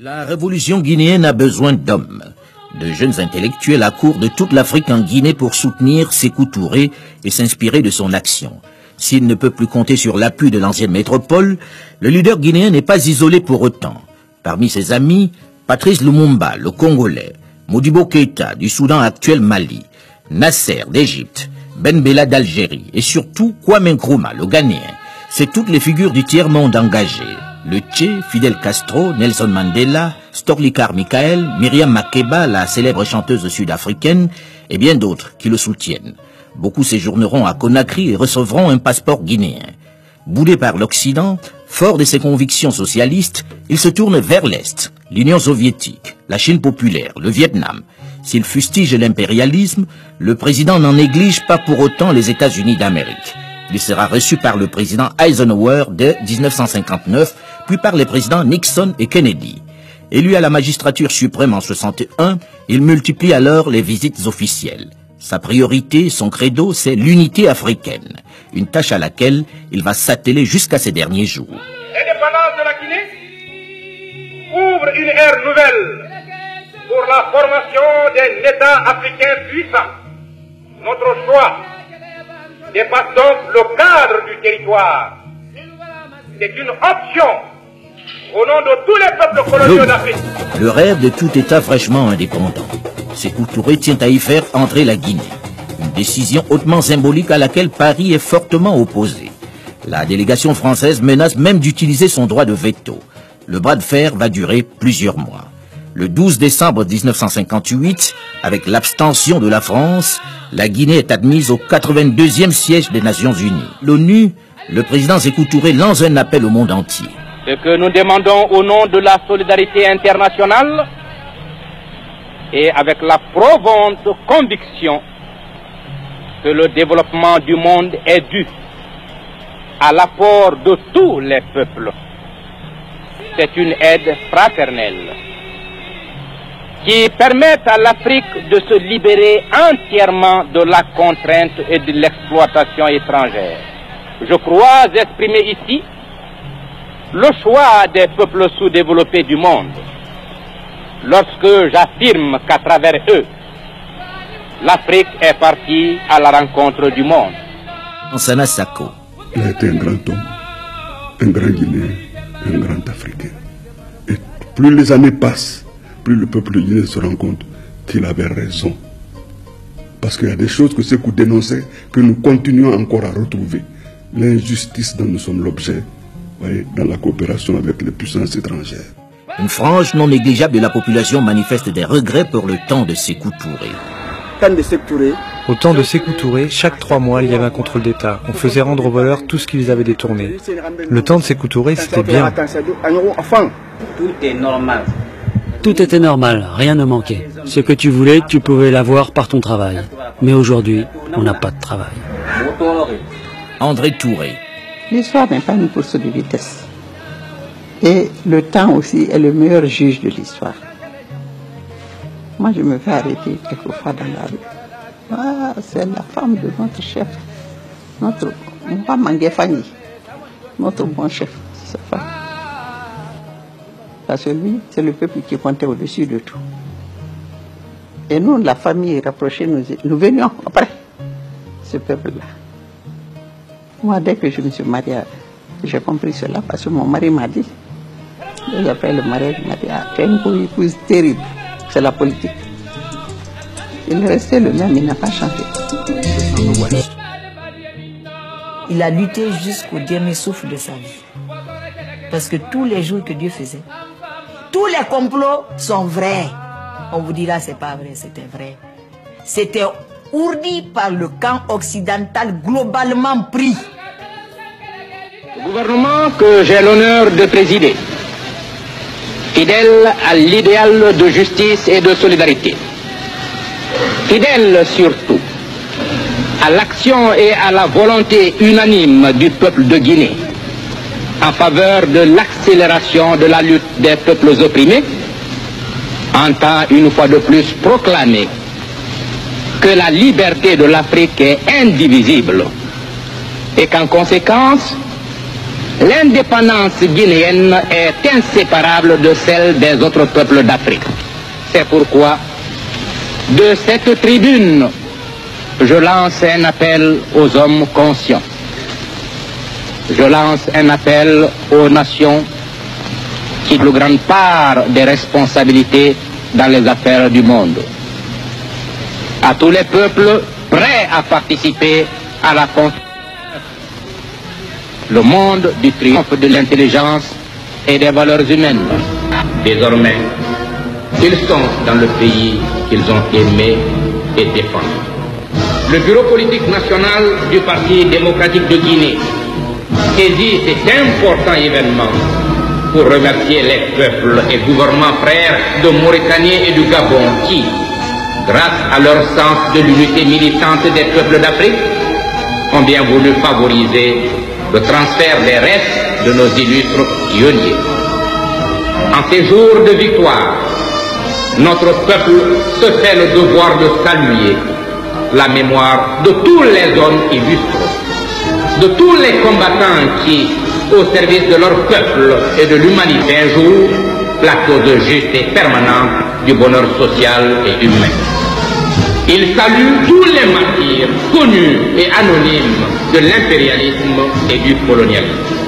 La révolution guinéenne a besoin d'hommes, de jeunes intellectuels accourent de toute l'Afrique en Guinée pour soutenir Sékou Touré et s'inspirer de son action. S'il ne peut plus compter sur l'appui de l'ancienne métropole, le leader guinéen n'est pas isolé pour autant. Parmi ses amis, Patrice Lumumba, le Congolais, Modibo Keïta du Soudan actuel Mali, Nasser d'Égypte, Ben Bella d'Algérie et surtout Kwame Nkrumah, le Ghanéen. C'est toutes les figures du tiers-monde engagées. Le Tché, Fidel Castro, Nelson Mandela, Storlikar Michael, Myriam Makeba, la célèbre chanteuse sud-africaine, et bien d'autres qui le soutiennent. Beaucoup séjourneront à Conakry et recevront un passeport guinéen. Boudé par l'Occident, fort de ses convictions socialistes, il se tourne vers l'Est, l'Union soviétique, la Chine populaire, le Vietnam. S'il fustige l'impérialisme, le président n'en néglige pas pour autant les États-Unis d'Amérique. Il sera reçu par le président Eisenhower dès 1959, puis par les présidents Nixon et Kennedy. Élu à la magistrature suprême en 1961, il multiplie alors les visites officielles. Sa priorité, son credo, c'est l'unité africaine, une tâche à laquelle il va s'atteler jusqu'à ses derniers jours. L'indépendance de la Guinée ouvre une ère nouvelle pour la formation d'un État africain puissant. Notre choix dépasse donc le cadre du territoire. C'est une option au nom de tous les peuples coloniaux d'Afrique. Le rêve de tout État fraîchement indépendant. Sékou Touré tient à y faire entrer la Guinée. Une décision hautement symbolique à laquelle Paris est fortement opposé. La délégation française menace même d'utiliser son droit de veto. Le bras de fer va durer plusieurs mois. Le 12 décembre 1958, avec l'abstention de la France, la Guinée est admise au 82e siège des Nations Unies. L'ONU, le président Sékou Touré lance un appel au monde entier. Ce que nous demandons au nom de la solidarité internationale et avec la profonde conviction que le développement du monde est dû à l'apport de tous les peuples. C'est une aide fraternelle qui permette à l'Afrique de se libérer entièrement de la contrainte et de l'exploitation étrangère. Je crois exprimer ici le choix des peuples sous-développés du monde lorsque j'affirme qu'à travers eux, l'Afrique est partie à la rencontre du monde. Lansana Sako. Il a été un grand homme, un grand Guinéen, un grand Africain. Et plus les années passent, plus le peuple guinéen se rend compte qu'il avait raison. Parce qu'il y a des choses que Sékou dénonçait que nous continuons encore à retrouver. L'injustice dont nous sommes l'objet, dans la coopération avec les puissances étrangères. Une frange non négligeable de la population manifeste des regrets pour le temps de Sékou Touré. Au temps de Sékou Touré, chaque 3 mois, il y avait un contrôle d'État. On faisait rendre aux voleurs tout ce qu'ils avaient détourné. Le temps de Sékou Touré, c'était bien. Tout est normal. Tout était normal, rien ne manquait. Ce que tu voulais, tu pouvais l'avoir par ton travail. Mais aujourd'hui, on n'a pas de travail. André Touré. L'histoire n'est pas une course de vitesse. Et le temps aussi est le meilleur juge de l'histoire. Moi, je me fais arrêter quelquefois dans la rue. Ah, c'est la femme de notre chef. Notre bon chef, sa femme. Parce que lui, c'est le peuple qui comptait au-dessus de tout. Et nous, la famille rapprochée, nous venions après ce peuple-là. Moi, dès que je me suis mariée, j'ai compris cela parce que mon mari m'a dit, après le mariage, il m'a dit, ah, tu es une épouse terrible, c'est la politique. Il est resté le même, il n'a pas changé. Il a lutté jusqu'au dernier souffle de sa vie. Parce que tous les jours que Dieu faisait, tous les complots sont vrais. On vous dira c'est pas vrai, c'était vrai. C'était ourdi par le camp occidental globalement pris. Le gouvernement que j'ai l'honneur de présider, fidèle à l'idéal de justice et de solidarité, fidèle surtout à l'action et à la volonté unanime du peuple de Guinée en faveur de l'accélération de la lutte des peuples opprimés, entend une fois de plus proclamer que la liberté de l'Afrique est indivisible et qu'en conséquence, L'indépendance guinéenne est inséparable de celle des autres peuples d'Afrique. C'est pourquoi, de cette tribune, je lance un appel aux hommes conscients. Je lance un appel aux nations qui ont une grande part des responsabilités dans les affaires du monde. À tous les peuples prêts à participer à la construction. Le monde du triomphe de l'intelligence et des valeurs humaines. Désormais, ils sont dans le pays qu'ils ont aimé et défendu. Le bureau politique national du Parti démocratique de Guinée saisit cet important événement pour remercier les peuples et gouvernements frères de Mauritanie et du Gabon qui, grâce à leur sens de l'unité militante des peuples d'Afrique, ont bien voulu favoriser le transfert des restes de nos illustres pionniers. En ces jours de victoire, notre peuple se fait le devoir de saluer la mémoire de tous les hommes illustres, de tous les combattants qui, au service de leur peuple et de l'humanité, un jour, la cause juste et permanente du bonheur social et humain. Il salue tous les martyrs connus et anonymes de l'impérialisme et du colonialisme.